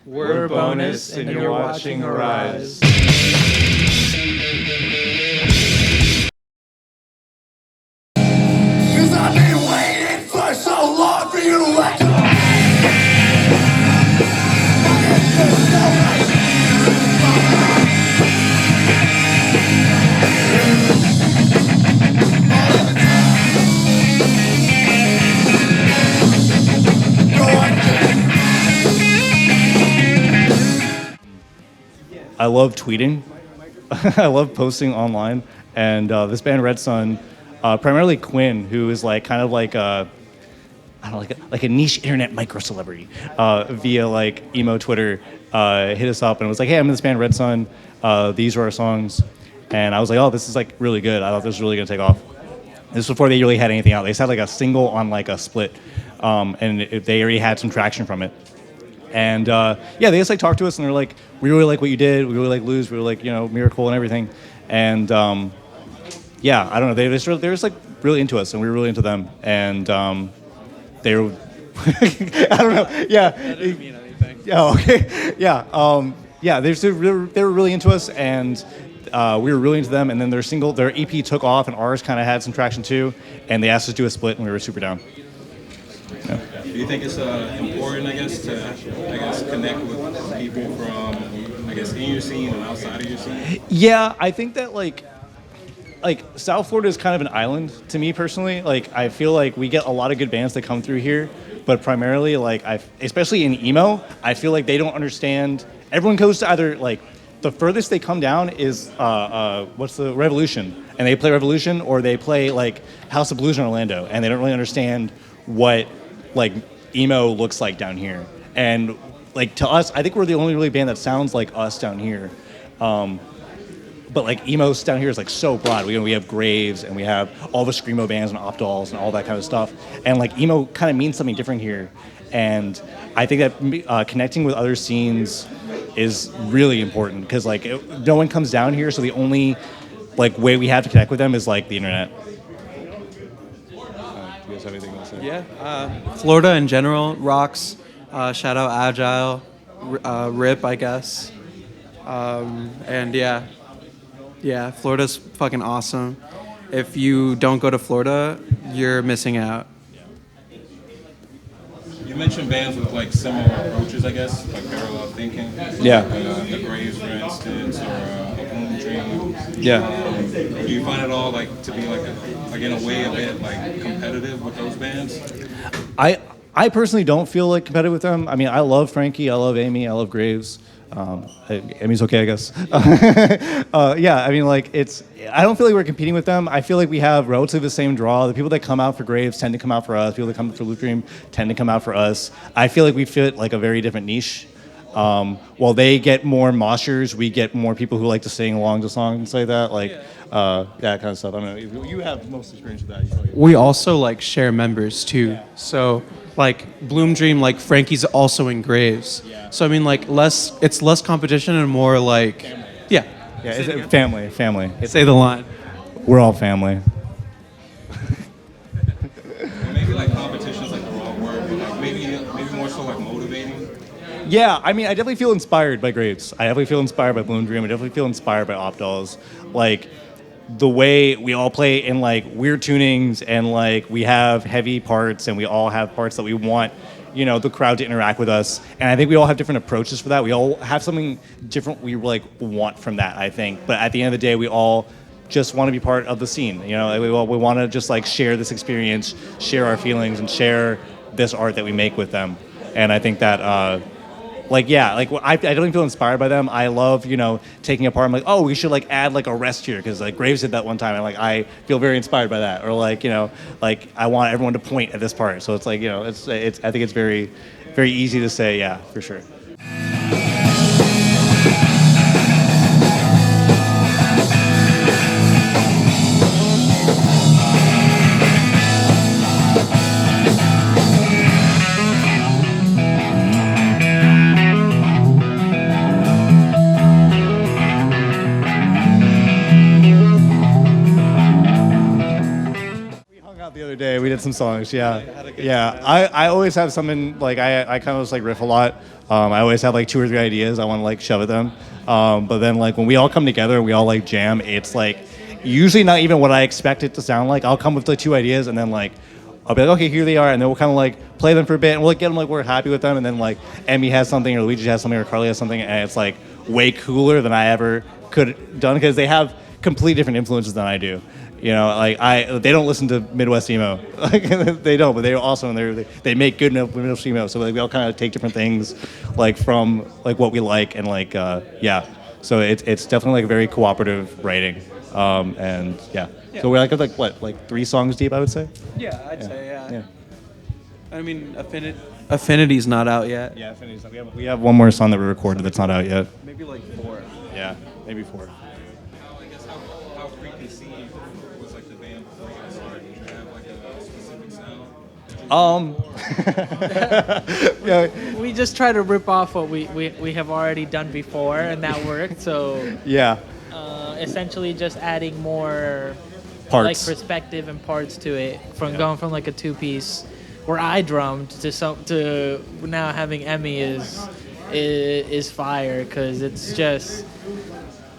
We're Bonus, and you're watching Arise. Cause I've been waiting for so long for you to let I love tweeting. I love posting online. And this band Red Sun, primarily Quinn, who is like kind of like a, I don't know, like a niche internet micro celebrity, via like emo Twitter, hit us up and was like, hey, I'm in this band Red Sun. These are our songs. And I was like, oh, this is like really good. I thought this was really gonna take off. This was before they really had anything out. They just had like a single on like a split, and they already had some traction from it. And yeah, they just like talked to us and they're like, we really like what you did. We really like Lose. We really like, Miracle and everything. And yeah, I don't know. They're just like really into us and we were really into them. And they were, I don't know. Yeah. That didn't mean anything. Yeah. Okay. Yeah. Yeah. They were really into us and we were really into them. And then their EP took off and ours kind of had some traction too. And they asked us to do a split and we were super down. Yeah. Do you think it's important, to connect with people from, in your scene and outside of your scene? Yeah, I think that like South Florida is kind of an island to me personally. Like I feel like we get a lot of good bands that come through here, but primarily especially in emo, I feel like they don't understand. Everyone goes to either like the furthest they come down is what's the Revolution, and they play Revolution, or they play like House of Blues in Orlando, and they don't really understand what like emo looks like down here. And like to us, I think we're the only really band that sounds like us down here. But like emo down here is like so broad. We have Graves and we have all the screamo bands and Opdolls and all that kind of stuff. And like emo kind of means something different here. And I think that connecting with other scenes is really important because like no one comes down here, so the only like way we have to connect with them is like the internet. Do you guys have anything else to say? Yeah. Florida in general rocks. Shout out Agile, Rip, I guess. And yeah, Florida's fucking awesome. If you don't go to Florida, you're missing out. You mentioned bands with like similar approaches, I guess, like parallel thinking. Yeah. Like the Graves, for instance, or a Bloom Dream. Yeah. Do you find it all like to be like in a way a bit like competitive with those bands? I personally don't feel like competitive with them. I mean, I love Frankie, I love Amy, I love Graves. Amy's okay, I guess. Yeah, I mean, like, I don't feel like we're competing with them. I feel like we have relatively the same draw. The people that come out for Graves tend to come out for us. People that come for Loop Dream tend to come out for us. I feel like we fit like a very different niche. While they get more moshers, we get more people who like to sing along to songs like that, that kind of stuff. I don't know. You have most experience with that. We also like share members too. So like Bloom Dream, like Frankie's also in Graves. Yeah. So I mean like it's less competition and more like Family. Yeah. Yeah, it's family. Say the line. We're all family. Maybe like competition's like the wrong word, but like maybe more so like motivating. Yeah, I mean, I definitely feel inspired by Graves. I definitely feel inspired by Bloom Dream. I definitely feel inspired by Opdolls. Like, the way we all play in, like, weird tunings and, like, we have heavy parts and we all have parts that we want, the crowd to interact with us. And I think we all have different approaches for that. We all have something different we, like, want from that, I think. But at the end of the day, we all just want to be part of the scene. We want to just, like, share this experience, share our feelings, and share this art that we make with them. And I think that... I don't feel inspired by them. I love, taking apart. I'm like, oh, we should like add like a rest here because like Graves did that one time, and like I feel very inspired by that. Or I want everyone to point at this part. So it's like, it's I think it's very, very easy to say, yeah, for sure. The other day, we did some songs. Yeah. I always have something like I kind of just like riff a lot. I always have like 2 or 3 ideas I want to like shove at them. But then like when we all come together and we all like jam, it's like usually not even what I expect it to sound like. I'll come with like 2 ideas and then like I'll be like, okay, here they are, and then we'll kind of like play them for a bit, and we'll like, get them like we're happy with them, and then like Emmy has something, or Luigi has something, or Carly has something, and it's like way cooler than I ever could have done because they have completely different influences than I do. You know, like they don't listen to Midwest emo, like they don't, but they're also they make good Midwest emo, so like we all kind of take different things, like from like what we like, and like yeah, so it's definitely like very cooperative writing, and yeah. So we're like what, like 3 songs deep, I would say. Yeah, I'd say yeah. Yeah. I mean, Affinity's not out yet. Yeah, finished. We have one more song that we recorded that's not out yet. Maybe like 4. Yeah, maybe 4. I guess how preconceived was like the band before you guys started? Did you have like a specific sound? Yeah, We just try to rip off what we have already done before, and that worked. So yeah. essentially, just adding more Parts. like perspective and parts to it, from going from like a 2-piece where I drummed to now having Emmy is fire, because it's just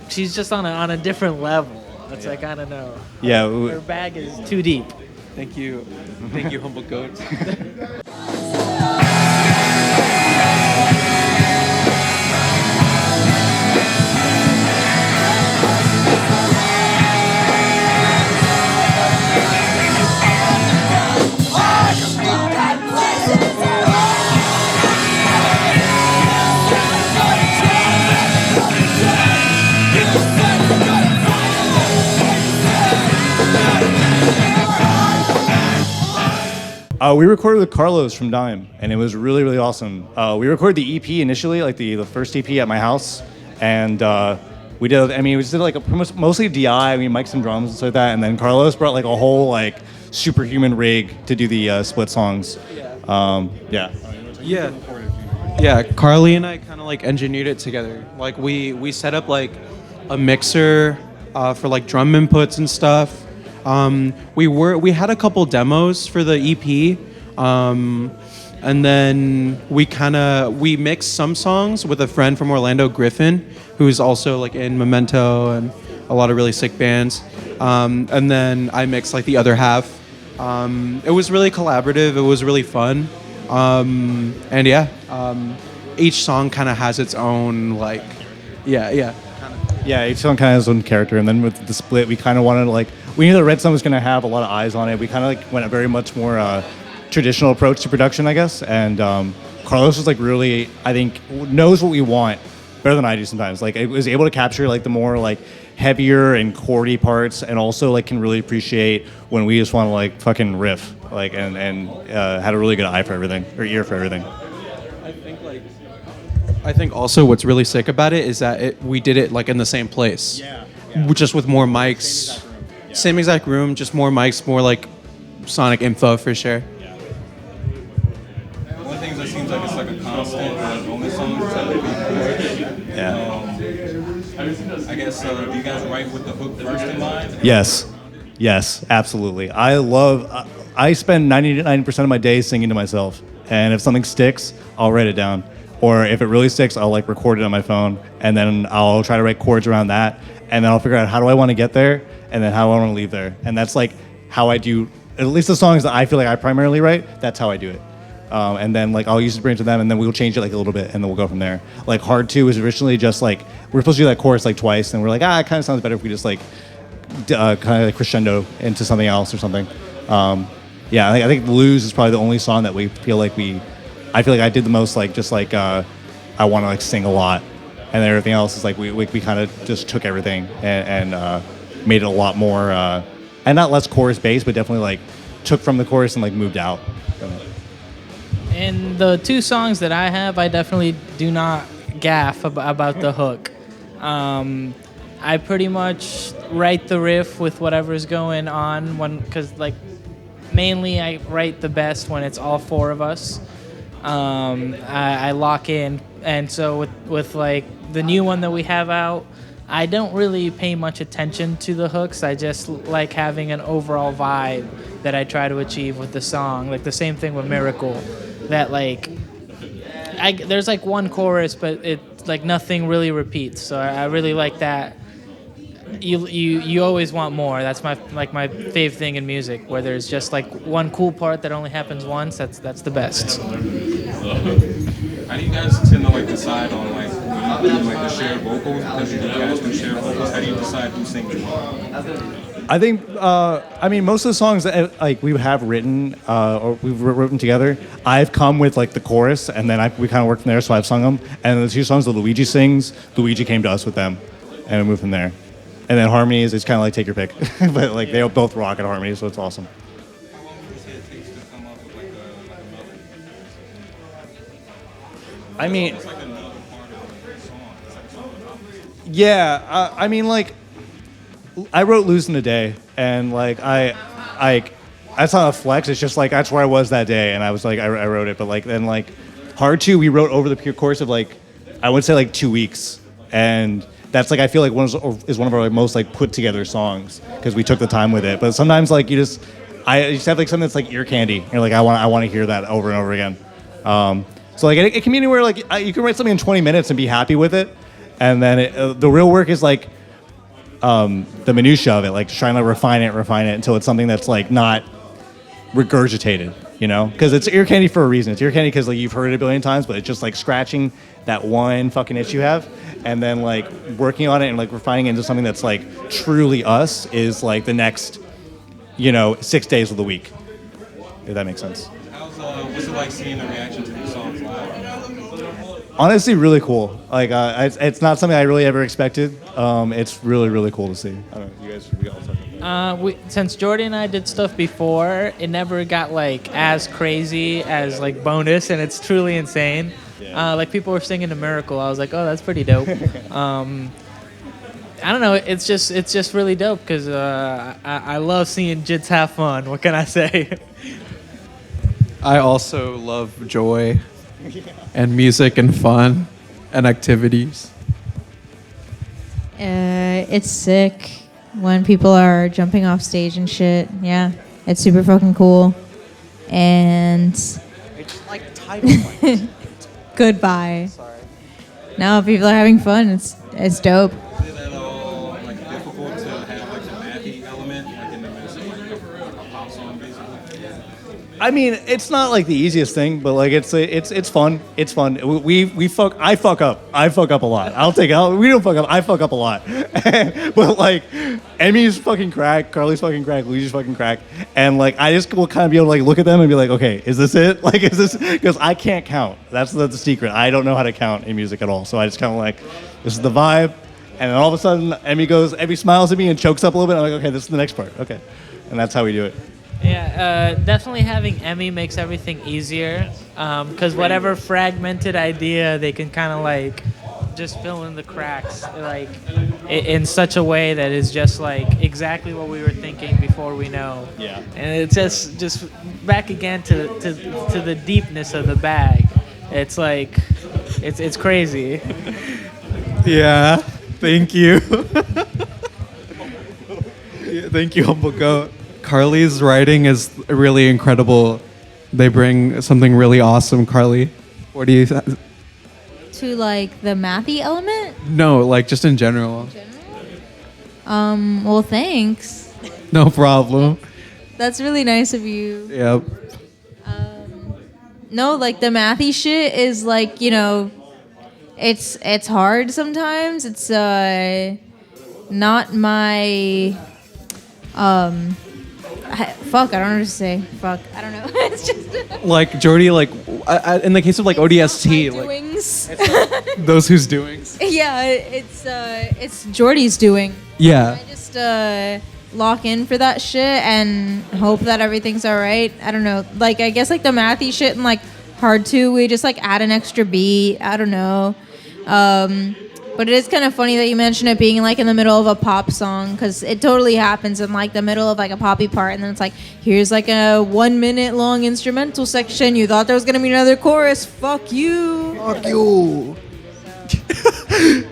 she's just on a different level. It's like, I don't know. Yeah. Her bag is too deep. Thank you, humble goats. We recorded with Carlos from Dime, and it was really, really awesome. We recorded the EP initially, like the first EP at my house, and we did. I mean, we just did like mostly DI. We mic'd some drums and stuff like that, and then Carlos brought like a whole like superhuman rig to do the split songs. Yeah. Yeah, Carly and I kind of like engineered it together. Like we set up like a mixer for like drum inputs and stuff. We had a couple demos for the EP, and then we mixed some songs with a friend from Orlando, Griffin, who's also like in Memento and a lot of really sick bands. And then I mixed like the other half. It was really collaborative. It was really fun. And yeah, each song kind of has its own like, yeah. Yeah, each song kind of has its own character, and then with the split, we kind of wanted to like, we knew that Red Sun was going to have a lot of eyes on it. We kind of like went a very much more traditional approach to production, I guess. And Carlos was like really, I think, knows what we want better than I do sometimes. Like, it was able to capture like the more like heavier and chordy parts, and also like can really appreciate when we just want to like fucking riff, like, and had a really good eye for everything, or ear for everything. I think also what's really sick about it is that we did it like in the same place. Yeah. Just with more mics. Same exact room, just more mics, more like sonic info for sure. One of the things that seems like it's like a constant on the songs is like the beat chorus. Yeah. I guess, do you guys write with the hook first in mind? Yes, absolutely. I spend 99% of my day singing to myself, and if something sticks, I'll write it down. Or if it really sticks, I'll like record it on my phone, and then I'll try to write chords around that, and then I'll figure out how do I want to get there, and then how I want to leave there. And that's like how I do, at least the songs that I feel like I primarily write, that's how I do it. And then like I'll use it, bring it to them, and then we'll change it like a little bit, and then we'll go from there. Like Hard 2 was originally just like, we're supposed to do that chorus like twice, and we're like, it kind of sounds better if we just like kind of like crescendo into something else or something. Yeah, I think Lose is probably the only song that we feel like I feel like I did the most like just like I want to like sing a lot, and then everything else is like we kind of just took everything and made it a lot more and not less chorus based, but definitely like took from the chorus and like moved out from it. And the 2 songs that I have, I definitely do not gaff about the hook. I pretty much write the riff with whatever's going on, because like mainly I write the best when it's all 4 of us. I lock in, and so with like the new one that we have out, I don't really pay much attention to the hooks. I just like having an overall vibe that I try to achieve with the song. Like the same thing with Miracle, that like there's like one chorus, but it like nothing really repeats. So I really like that. You always want more. That's my fave thing in music, where there's just like one cool part that only happens once. That's the best. How do you guys tend to like decide on like when you do like the shared vocals? Because you guys do shared vocals. How do you decide who sings what? I think, I mean, most of the songs that like we have written or we've written together, I've come with like the chorus, and then we kind of worked from there. So I've sung them, and the 2 songs that Luigi sings, Luigi came to us with them, and we moved from there. And then harmonies, it's kind of like take your pick, but like they both rock at harmonies, so it's awesome. How long would you say it takes to come up with like a melody? I mean, It's like another part of the song. It's like something. yeah, I mean, like, I wrote "Lose in a Day," and like that's not a flex. It's just like that's where I was that day, and I was like, I wrote it. But like then like "Hard To," we wrote over the pure course of like, I would say like 2 weeks, and that's like I feel like is one of our like, most like put together songs because we took the time with it. But sometimes like you just have like something that's like ear candy. You're like I want to hear that over and over again. So like it can be anywhere like you can write something in 20 minutes and be happy with it, and then the real work is like the minutia of it, like trying to refine it until it's something that's like not regurgitated, you know? Because it's ear candy for a reason. It's ear candy because like you've heard it a billion times, but it's just like scratching that one fucking itch you have, and then like working on it and like refining it into something that's like truly us is like the next, 6 days of the week, if that makes sense. What's it like seeing the reaction to these songs live? Honestly, really cool. Like, it's not something I really ever expected. It's really, really cool to see. I don't know. You guys should be all talking. Since Jordy and I did stuff before, it never got like as crazy as like Bonus, and it's truly insane. Yeah. Like people were singing "A Miracle." I was like, oh, that's pretty dope. I don't know. It's just really dope because I love seeing Jits have fun. What can I say? I also love joy and music and fun and activities. It's sick when people are jumping off stage and shit. Yeah, it's super fucking cool. And It's like title fights. goodbye. Sorry. No, people are having fun. It's dope. Is it at all like difficult to have like the mathy element like in the midst of like a pop song basically? I mean, it's not like the easiest thing, but like it's fun. It's fun. I fuck up. I fuck up a lot. I'll take out. We don't fuck up. I fuck up a lot. But like, Emmy's fucking crack. Carly's fucking crack. Luigi's fucking crack. And like, I just will kind of be able to like look at them and be like, okay, is this it? Like, is this? Because I can't count. That's the secret. I don't know how to count in music at all. So I just kind of like, this is the vibe. And then all of a sudden, Emmy smiles at me and chokes up a little bit. I'm like, okay, this is the next part. Okay, and that's how we do it. Yeah, definitely having Emmy makes everything easier because whatever fragmented idea they can kind of like just fill in the cracks like in such a way that is just like exactly what we were thinking before we know. Yeah. And it's just back again to the deepness of the bag. It's like it's crazy. Yeah, thank you. Yeah, thank you, Humble Goat. Carly's writing is really incredible. They bring something really awesome, Carly. What do you To like the mathy element. No, like just in general. Well, thanks. No problem. That's really nice of you. Yep. No, like the mathy shit is like, it's hard sometimes. It's not my fuck, I don't know what to say. Fuck, I don't know. It's just Like Jordy, like in the case of like ODST, my like doings. those who's doings. Yeah, it's Jordy's doing. Yeah. I just lock in for that shit and hope that everything's all right. I don't know. Like I guess like the mathy shit and like Hard To, we just like add an extra beat. I don't know. But it is kind of funny that you mention it being like in the middle of a pop song because it totally happens in like the middle of like a poppy part, and then it's like here's like a 1 minute long instrumental section. You thought there was gonna be another chorus? Fuck you. Fuck you.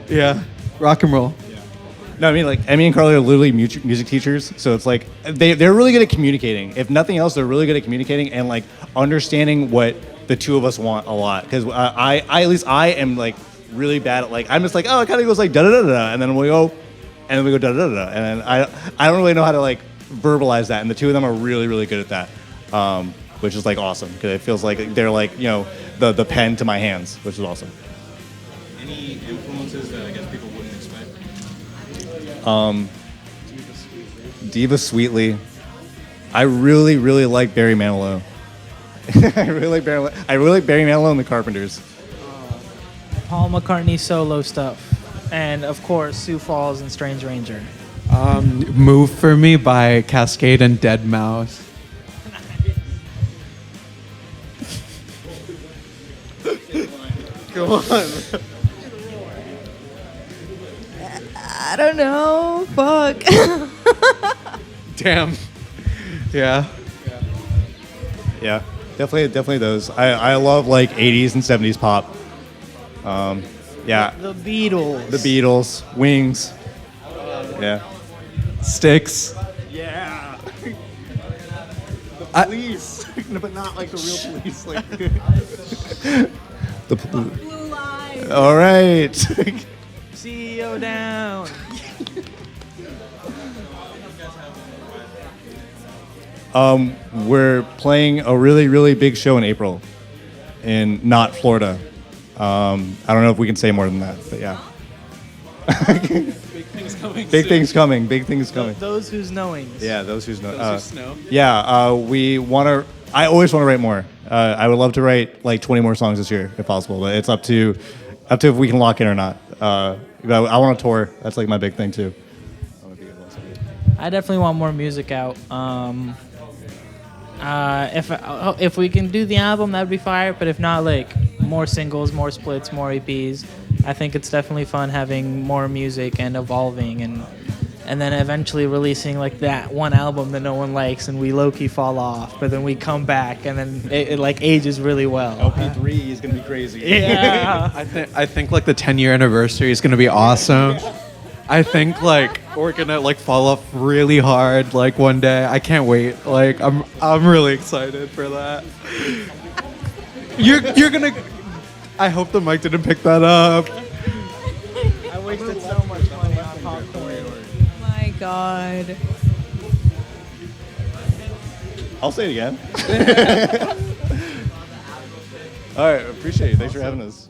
Yeah. Rock and roll. No, I mean, like, Emmy and Carly are literally music teachers, so it's like they're really good at communicating. If nothing else, they're really good at communicating and like understanding what the two of us want a lot. Because I at least I am like really bad at like I'm just like, oh, it kind of goes like da da da da, and then we go da da da da, and then I don't really know how to like verbalize that, and the two of them are really really good at that, which is like awesome because it feels like they're like the pen to my hands, which is awesome. Any influences that I guess people wouldn't expect? Diva Sweetly. I really, really like Barry Manilow. I really like Barry Manilow and the Carpenters. Paul McCartney solo stuff, and of course Sioux Falls and Strange Ranger. Move for Me by Cascade and Dead Mouse. Come on. I don't know. Fuck. Damn. Yeah. Yeah, definitely those. I love like 80s and 70s pop. Yeah, The Beatles. the Beatles, Wings. Yeah. Sticks. Yeah. I- Police, but not like the real police. Like the Blue Line. All right. CEO down. We're playing a really, really big show in April in not Florida. I don't know if we can say more than that, but yeah. Big things coming. Big things coming. Those whose knowings. Yeah, those who's know. Those who know. Yeah, we want to. I always want to write more. I would love to write like 20 more songs this year if possible, but it's up to if we can lock in or not. But I want to tour. That's like my big thing too. I definitely want more music out. If we can do the album, that'd be fire. But if not, like more singles, more splits, more EPs. I think it's definitely fun having more music and evolving, and then eventually releasing like that one album that no one likes, and we low key fall off, but then we come back, and then it like ages really well. LP3 is gonna be crazy. Yeah. I think like the 10-year anniversary is gonna be awesome. I think like we're gonna like fall off really hard like one day. I can't wait. Like I'm really excited for that. You're gonna. I hope the mic didn't pick that up. I wasted so much money on popcorn. Oh my god. I'll say it again. All right, appreciate it. Thanks for having us.